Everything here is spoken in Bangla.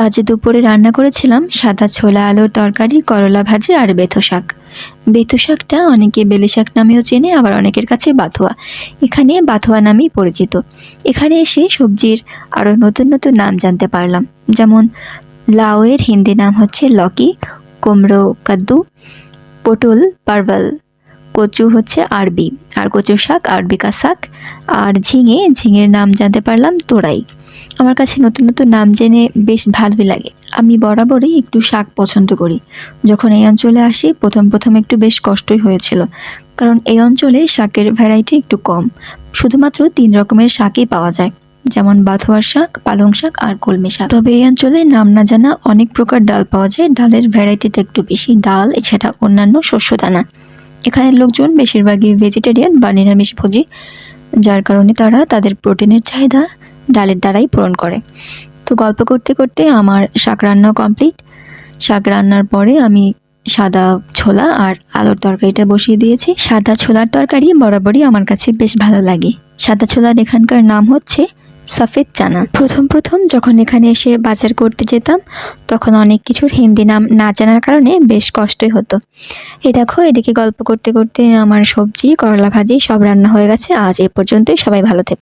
আজ দুপুরে রান্না করেছিলাম সাদা ছোলা আলুর তরকারি, করলা ভাজি আর বেথো শাক। বেথো শাকটা অনেকে বেলে শাক নামেও চেনে, আবার অনেকের কাছে বাথোয়া। এখানে বাথোয়া নামেই পরিচিত। এখানে এসে সবজির আরও নতুন নতুন নাম জানতে পারলাম, যেমন লাউয়ের হিন্দি নাম হচ্ছে লকি, কুমড়ো কাদ্দু, পটল পারভাল, কচু হচ্ছে আরবি, আর কচুর শাক আরবি কা শাক, আর ঝিঙের নাম জানতে পারলাম তোরাই। আমার কাছে নতুন নতুন নাম জেনে বেশ ভালোই লাগে। আমি বরাবরই একটু শাক পছন্দ করি। যখন এই অঞ্চলে আসি প্রথম প্রথম একটু বেশ কষ্টই হয়েছিল, কারণ এই অঞ্চলে শাকের ভ্যারাইটি একটু কম। শুধুমাত্র 3 রকমের শাকই পাওয়া যায়, যেমন বাথুয়ার শাক, পালং শাক আর কলমি শাক। তবে এই অঞ্চলে নাম না জানা অনেক প্রকার ডাল পাওয়া যায়। ডালের ভ্যারাইটিটা একটু বেশি, ডাল এছাড়া অন্যান্য শস্য দানা। এখানের লোকজন বেশিরভাগই ভেজিটেরিয়ান বা নিরামিষভোজী, যার কারণে তারা তাদের প্রোটিনের চাহিদা ডালের দ্বারাই পূরণ করে। তো গল্প করতে করতে আমার শাক রান্না কমপ্লিট। শাক রান্নার পরে আমি সাদা ছোলা আর আলুর তরকারিটা বসিয়ে দিয়েছি। সাদা ছোলার তরকারি বরাবরই আমার কাছে বেশ ভালো লাগে। সাদা ছোলার এখানকার নাম হচ্ছে সফেদ চানা। প্রথম প্রথম যখন এখানে এসে বাজার করতে যেতাম, তখন অনেক কিছুর হিন্দি নাম না জানার কারণে বেশ কষ্টই হতো। এই দেখো, এদিকে গল্প করতে করতে আমার সবজি, করলা ভাজি সব রান্না হয়ে গেছে। আজ এ পর্যন্তই। সবাই ভালো থেকো।